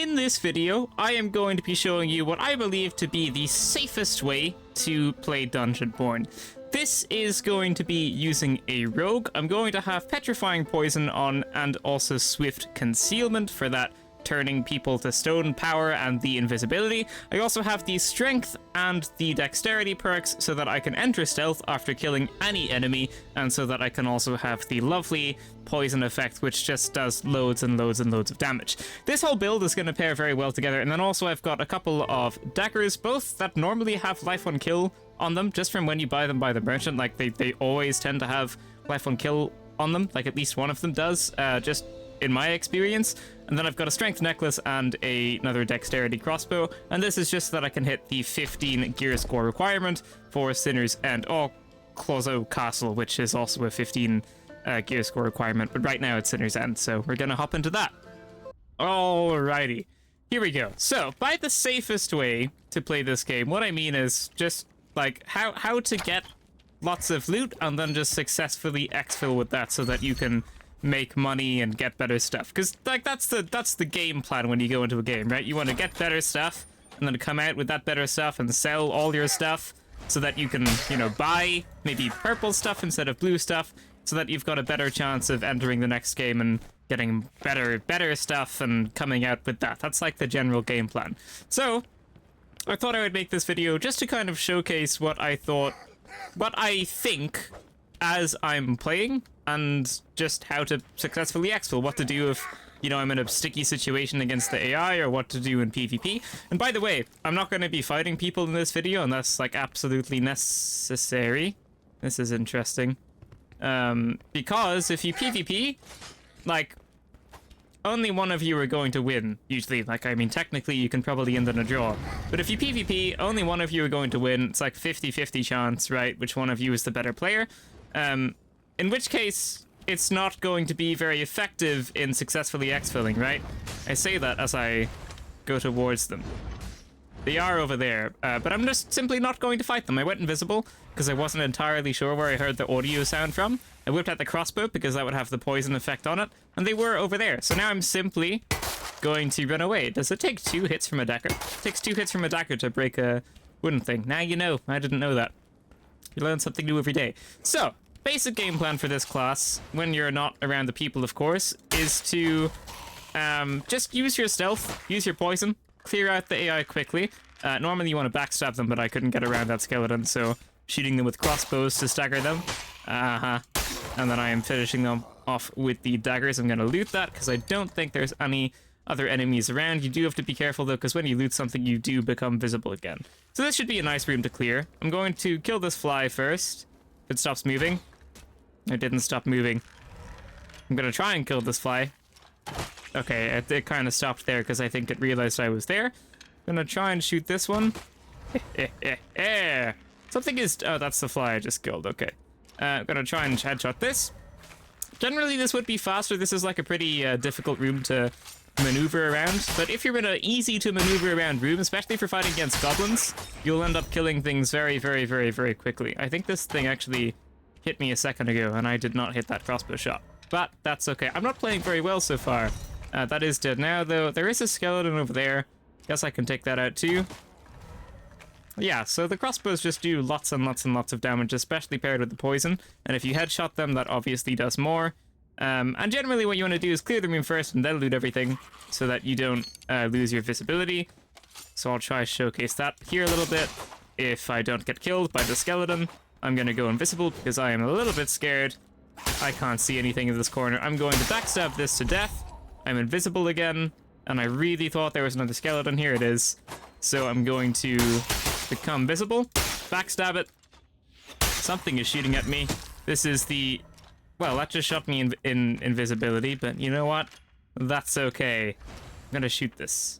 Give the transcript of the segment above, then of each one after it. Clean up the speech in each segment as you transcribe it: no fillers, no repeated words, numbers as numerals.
in this video, I am going to be showing you what I believe to be the safest way to play Dungeonborne. This is going to be using a rogue. I'm going to have Petrifying Poison on and also Swift Concealment for that turning people to stone power and the invisibility. I also have the Strength and the Dexterity perks so that I can enter stealth after killing any enemy, and so that I can also have the lovely poison effect, which just does loads and loads and loads of damage. This whole build is going to pair very well together, and then also I've got a couple of daggers, both that normally have life on kill on them, just from when you buy them by the merchant. Like, they always tend to have life on kill on them, like at least one of them does, just in my experience. And then I've got a strength necklace and another dexterity crossbow, and this is just so that I can hit the 15 gear score requirement for Sinner's End, or Clozo Castle, which is also a 15 gear score requirement, but right now it's Sinner's End, so we're gonna hop into that. Alrighty, here we go. So, by the safest way to play this game, what I mean is just like how to get lots of loot and then just successfully exfil with that so that you can make money and get better stuff, because like that's the game plan when you go into a game, right? You want to get better stuff and then come out with that better stuff and sell all your stuff so that you can, you know, buy maybe purple stuff instead of blue stuff, so that you've got a better chance of entering the next game and getting better stuff and coming out with that. That's like the general game plan. So I thought I would make this video just to kind of showcase what I think as I'm playing, and just how to successfully exfil, what to do if, you know, I'm in a sticky situation against the AI, or what to do in PvP. And by the way, I'm not going to be fighting people in this video unless, like, absolutely necessary. This is interesting. Because if you PvP, like, only one of you are going to win, usually. Like, I mean, technically you can probably end in a draw. But if you PvP, only one of you are going to win. It's like 50-50 chance, right? Which one of you is the better player. In which case, it's not going to be very effective in successfully exfilling, right? I say that as I go towards them. They are over there, but I'm just simply not going to fight them. I went invisible because I wasn't entirely sure where I heard the audio sound from. I whipped out the crossbow because that would have the poison effect on it, and they were over there. So now I'm simply going to run away. Does it take 2 hits from a dagger? It takes 2 hits from a dagger to break a wooden thing. Now you know. I didn't know that. You learn something new every day. So, basic game plan for this class, when you're not around the people, of course, is to just use your stealth, use your poison, clear out the AI quickly. Normally you want to backstab them, but I couldn't get around that skeleton, so shooting them with crossbows to stagger them. And then I am finishing them off with the daggers. I'm going to loot that, because I don't think there's any other enemies around. You do have to be careful, though, because when you loot something, you do become visible again. So this should be a nice room to clear. I'm going to kill this fly first. If it stops moving. It didn't stop moving. I'm going to try and kill this fly. Okay, it kind of stopped there because I think it realized I was there. I'm going to try and shoot this one. Something is... Oh, that's the fly I just killed. Okay. I'm going to try and headshot this. Generally, this would be faster. This is like a pretty difficult room to maneuver around. But if you're in an easy to maneuver around room, especially for fighting against goblins, you'll end up killing things very, very, very, very quickly. I think this thing actually hit me a second ago, and I did not hit that crossbow shot. But that's okay. I'm not playing very well so far. That is dead now, though. There is a skeleton over there. Guess I can take that out too. Yeah, so the crossbows just do lots and lots and lots of damage, especially paired with the poison. And if you headshot them, that obviously does more. And generally what you want to do is clear the room first and then loot everything so that you don't lose your visibility. So I'll try to showcase that here a little bit. If I don't get killed by the skeleton, I'm going to go invisible because I am a little bit scared. I can't see anything in this corner. I'm going to backstab this to death. I'm invisible again, and I really thought there was another skeleton. Here it is. So I'm going to become visible, backstab it. Something is shooting at me. This is the... Well, that just shot me in invisibility, but you know what? That's okay. I'm gonna shoot this.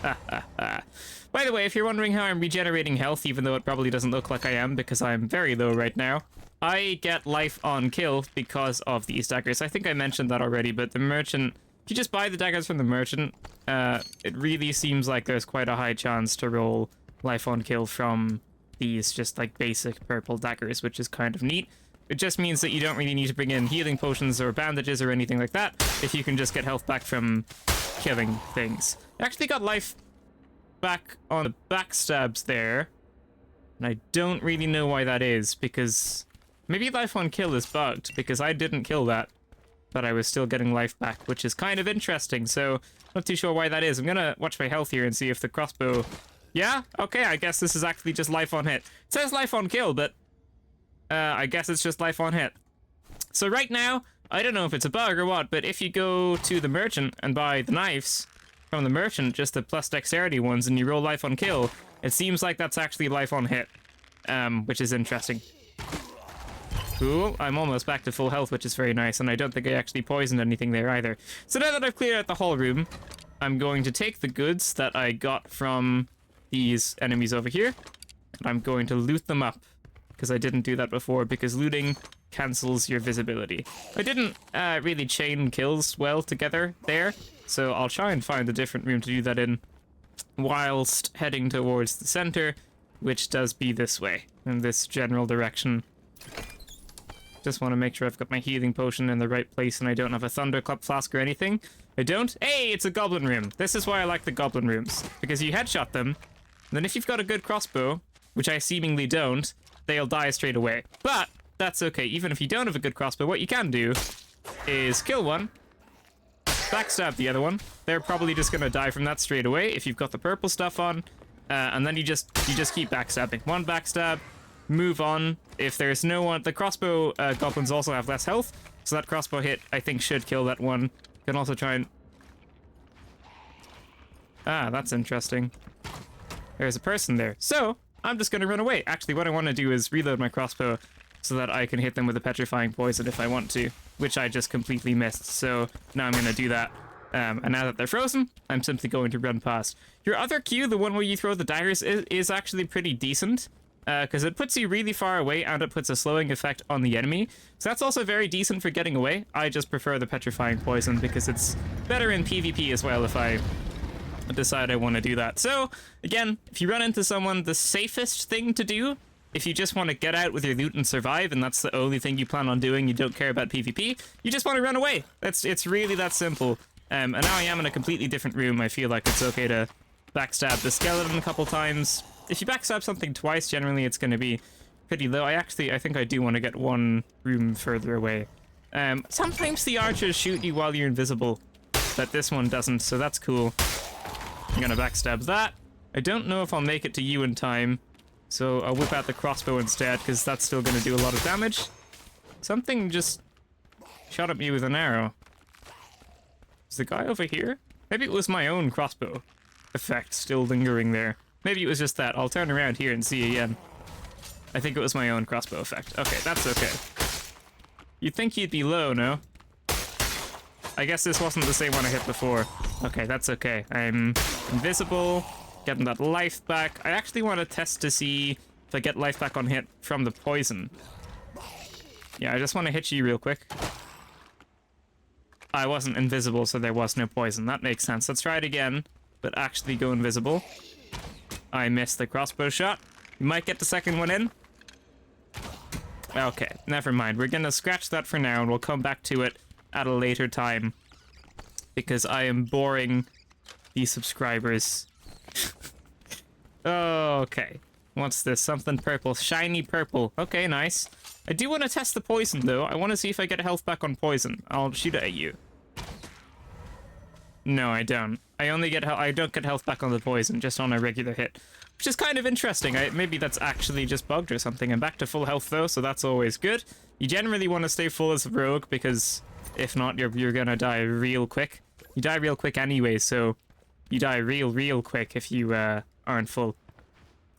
By the way, if you're wondering how I'm regenerating health, even though it probably doesn't look like I am, because I'm very low right now, I get life on kill because of these daggers. I think I mentioned that already, but the merchant... If you just buy the daggers from the merchant, it really seems like there's quite a high chance to roll life on kill from these just like basic purple daggers, which is kind of neat. It just means that you don't really need to bring in healing potions or bandages or anything like that, if you can just get health back from killing things. I actually got life back on the backstabs there. And I don't really know why that is, because maybe life on kill is bugged, because I didn't kill that, but I was still getting life back, which is kind of interesting, so not too sure why that is. I'm gonna watch my health here and see if the crossbow... Yeah? Okay, I guess this is actually just life on hit. It says life on kill, but I guess it's just life on hit. So right now, I don't know if it's a bug or what, but if you go to the merchant and buy the knives from the merchant, just the plus dexterity ones, and you roll life on kill, it seems like that's actually life on hit, which is interesting. Cool, I'm almost back to full health, which is very nice, and I don't think I actually poisoned anything there either. So now that I've cleared out the whole room, I'm going to take the goods that I got from these enemies over here, and I'm going to loot them up, because I didn't do that before, because looting cancels your visibility. I didn't really chain kills well together there, so I'll try and find a different room to do that in, whilst heading towards the center, which does be this way, in this general direction. Just want to make sure I've got my healing potion in the right place and I don't have a thunderclap flask or anything. I don't? Hey, it's a goblin room. This is why I like the goblin rooms, because you headshot them, and then if you've got a good crossbow, which I seemingly don't, they'll die straight away. But that's okay. Even if you don't have a good crossbow, what you can do is kill one, backstab the other one. They're probably just gonna die from that straight away if you've got the purple stuff on, and then you just keep backstabbing. One backstab, move on. If there's no one, the crossbow goblins also have less health, so that crossbow hit I think should kill that one. You can also try and... Ah, that's interesting. There's a person there. So I'm just gonna run away. Actually, what I want to do is reload my crossbow so that I can hit them with a petrifying poison if I want to, which I just completely missed. So now I'm gonna do that. And now that they're frozen, I'm simply going to run past. Your other Q, the one where you throw the daggers, is actually pretty decent, because it puts you really far away and it puts a slowing effect on the enemy. So that's also very decent for getting away. I just prefer the petrifying poison because it's better in PvP as well if I decide I want to do that. So again, if you run into someone, the safest thing to do, if you just want to get out with your loot and survive, and that's the only thing you plan on doing, you don't care about PvP, you just want to run away. It's really that simple. And now I am in a completely different room. I feel like it's okay to backstab the skeleton a couple times. If you backstab something twice, generally it's going to be pretty low. I think I do want to get one room further away. Sometimes the archers shoot you while you're invisible, but this one doesn't, so that's cool. I'm going to backstab that. I don't know if I'll make it to you in time, so I'll whip out the crossbow instead, because that's still going to do a lot of damage. Something just shot at me with an arrow. Is the guy over here? Maybe it was my own crossbow effect still lingering there. Maybe it was just that. I'll turn around here and see again. I think it was my own crossbow effect. Okay, that's okay. You'd think you'd be low, no? I guess this wasn't the same one I hit before. Okay, that's okay. I'm invisible, getting that life back. I actually want to test to see if I get life back on hit from the poison. Yeah, I just want to hit you real quick. I wasn't invisible, so there was no poison. That makes sense. Let's try it again, but actually go invisible. I missed the crossbow shot. You might get the second one in. Okay, never mind. We're gonna scratch that for now, and we'll come back to it at a later time, because I am boring the subscribers. Okay. What's this? Something purple. Shiny purple. Okay, nice. I do want to test the poison, though. I want to see if I get health back on poison. I'll shoot it at you. No, I don't. I don't get health back on the poison, just on a regular hit. Which is kind of interesting. Maybe that's actually just bugged or something. I'm back to full health, though, so that's always good. You generally want to stay full as a rogue, because if not, you're gonna die real quick. You die real quick anyway, so you die real quick if you aren't full.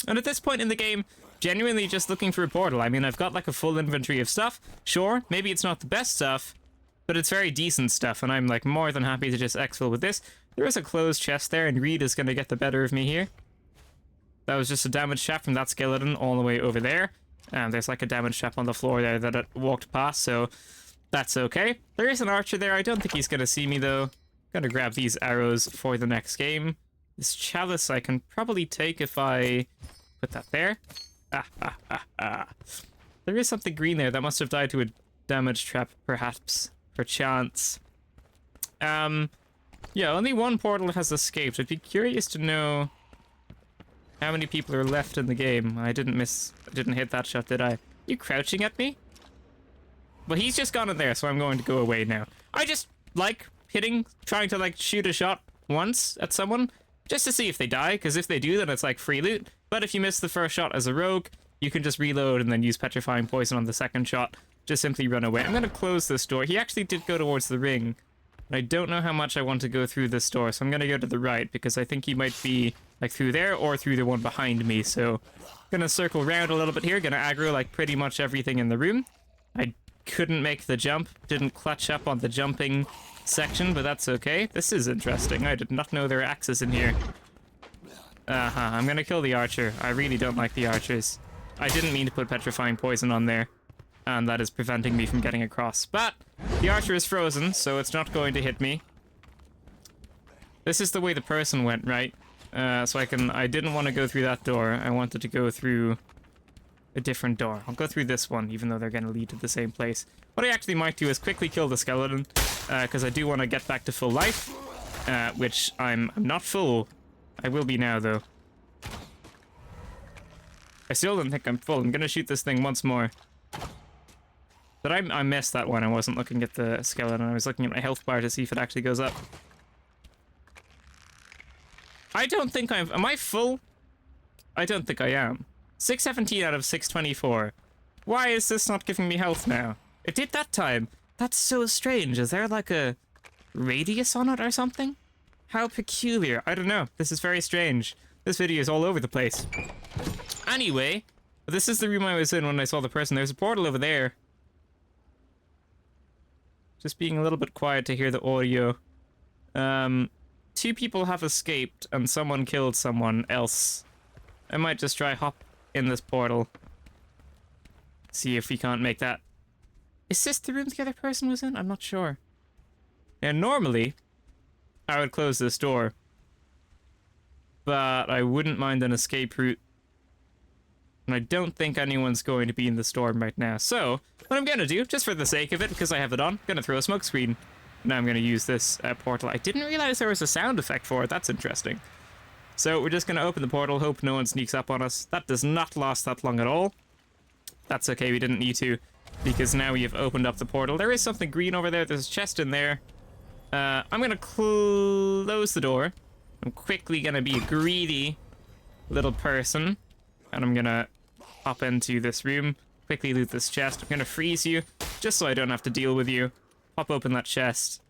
And at this point in the game, genuinely just looking for a portal. I mean, I've got like a full inventory of stuff. Sure, maybe it's not the best stuff, but it's very decent stuff, and I'm like more than happy to just exfil with this. There is a closed chest there, and Reed is gonna get the better of me here. That was just a damage trap from that skeleton all the way over there. And there's like a damage trap on the floor there that it walked past, so that's okay. There is an archer there. I don't think he's gonna see me, though. Gonna grab these arrows for the next game. This chalice I can probably take if I put that there. There is something green there that must have died to a damage trap, perhaps. Perchance. Yeah, only one portal has escaped. I'd be curious to know how many people are left in the game. I didn't hit that shot, did I? You crouching at me? Well, he's just gone in there, so I'm going to go away now. I just like trying to like shoot a shot once at someone just to see if they die, because if they do, then it's like free loot. But if you miss the first shot as a rogue, you can just reload and then use petrifying poison on the second shot. Just simply run away. I'm going to close this door. He actually did go towards the ring. I don't know how much I want to go through this door, so I'm going to go to the right, because I think he might be like through there or through the one behind me. So going to circle around a little bit here. Going to aggro like pretty much everything in the room. I couldn't make the jump. Didn't clutch up on the jumping section, but that's okay. This is interesting. I did not know there were axes in here. I'm going to kill the archer. I really don't like the archers. I didn't mean to put petrifying poison on there, and that is preventing me from getting across. But the archer is frozen, so it's not going to hit me. This is the way the person went, right? So I didn't want to go through that door. I wanted to go through a different door. I'll go through this one, even though they're going to lead to the same place. What I actually might do is quickly kill the skeleton, because I do want to get back to full life, which I'm not full. I will be now, though. I still don't think I'm full. I'm going to shoot this thing once more. But I missed that one. I wasn't looking at the skeleton. I was looking at my health bar to see if it actually goes up. I don't think am I full? I don't think I am. 617 out of 624. Why is this not giving me health now? It did that time. That's so strange. Is there like a radius on it or something? How peculiar. I don't know. This is very strange. This video is all over the place. Anyway, this is the room I was in when I saw the person. There's a portal over there. Just being a little bit quiet to hear the audio. 2 people have escaped and someone killed someone else. I might just try hop in this portal. See if we can't make that. Is this the room the other person was in? I'm not sure. Yeah, normally I would close this door, but I wouldn't mind an escape route. And I don't think anyone's going to be in the storm right now. So, what I'm going to do, just for the sake of it, because I have it on, I'm going to throw a smoke screen. Now I'm going to use this portal. I didn't realize there was a sound effect for it. That's interesting. So, we're just going to open the portal, hope no one sneaks up on us. That does not last that long at all. That's okay, we didn't need to, because now we have opened up the portal. There is something green over there. There's a chest in there. I'm going to close the door. I'm quickly going to be a greedy little person. And I'm gonna hop into this room, quickly loot this chest. I'm gonna freeze you, just so I don't have to deal with you. Pop open that chest,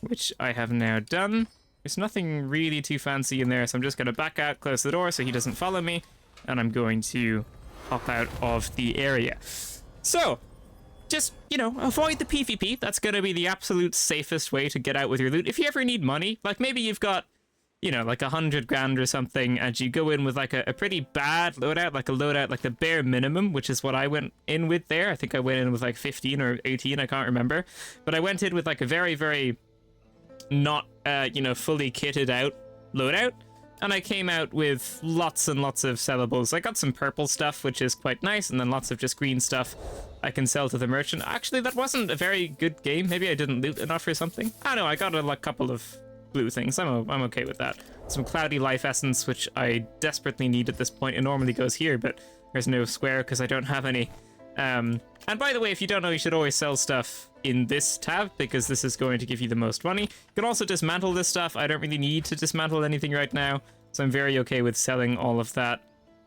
which I have now done. There's nothing really too fancy in there, so I'm just gonna back out, close the door so he doesn't follow me, and I'm going to hop out of the area. So, just, you know, avoid the PvP. That's gonna be the absolute safest way to get out with your loot. If you ever need money, like maybe you've got, you know, like 100 grand or something, and you go in with like a pretty bad loadout, like the bare minimum, which is what I went in with there. I think I went in with like 15 or 18, I can't remember. But I went in with like a very, very not, you know, fully kitted out loadout. And I came out with lots and lots of sellables. I got some purple stuff, which is quite nice, and then lots of just green stuff I can sell to the merchant. Actually, that wasn't a very good game. Maybe I didn't loot enough or something. I don't know, I got a couple of blue things. I'm okay with that. Some cloudy life essence, which I desperately need at this point. It normally goes here, but there's no square because I don't have any. And by the way, if you don't know, you should always sell stuff in this tab because this is going to give you the most money. You can also dismantle this stuff. I don't really need to dismantle anything right now, so I'm very okay with selling all of that.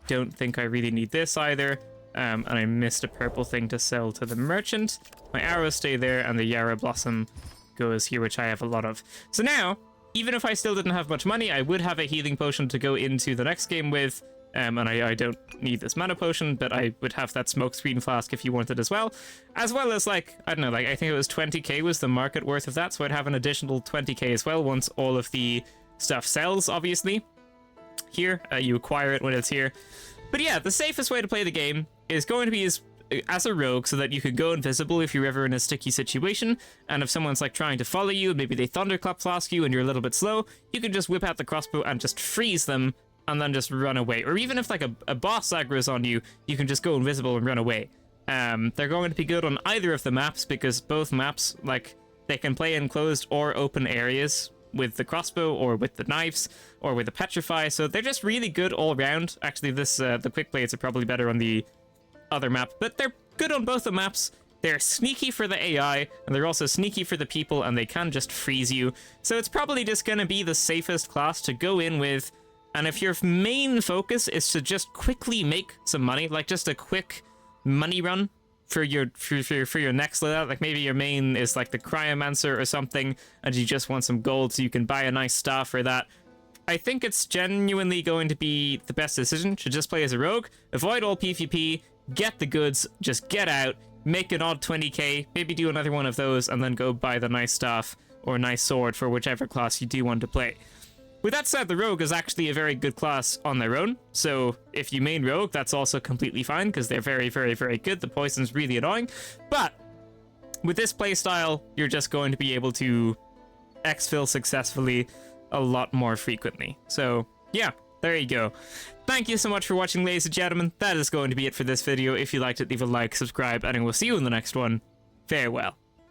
Don't think I really need this either. And I missed a purple thing to sell to the merchant. My arrows stay there, and the Yarrow Blossom goes here, which I have a lot of. So now, even if I still didn't have much money, I would have a healing potion to go into the next game with, and I don't need this mana potion, but I would have that smoke screen flask if you wanted as well as like, I don't know, like I think it was 20k was the market worth of that, so I'd have an additional 20k as well once all of the stuff sells, obviously. Here, you acquire it when it's here. But yeah, the safest way to play the game is going to be as a rogue, so that you can go invisible if you're ever in a sticky situation, and if someone's like trying to follow you, maybe they thunderclap flask you and you're a little bit slow, you can just whip out the crossbow and just freeze them and then just run away. Or even if like a boss aggro's on you, you can just go invisible and run away. They're going to be good on either of the maps because both maps, like, They can play in closed or open areas with the crossbow or with the knives or with the petrify, so they're just really good all around. Actually, the quick blades are probably better on the other map, but they're good on both the maps. They're sneaky for the AI, and they're also sneaky for the people, and they can just freeze you. So it's probably just going to be the safest class to go in with. And if your main focus is to just quickly make some money, like just a quick money run for your next loadout, like maybe your main is like the Cryomancer or something, and you just want some gold so you can buy a nice staff for that, I think it's genuinely going to be the best decision to just play as a rogue, avoid all PvP, get the goods, just get out, make an odd 20k, maybe do another one of those, and then go buy the nice staff or nice sword for whichever class you do want to play. With that said, the rogue is actually a very good class on their own, so if you main rogue, that's also completely fine, because they're very, very, very good. The poison's really annoying, but with this playstyle, you're just going to be able to exfil successfully a lot more frequently. So, yeah, there you go. Thank you so much for watching, ladies and gentlemen. That is going to be it for this video. If you liked it, leave a like, subscribe, and I will see you in the next one. Farewell.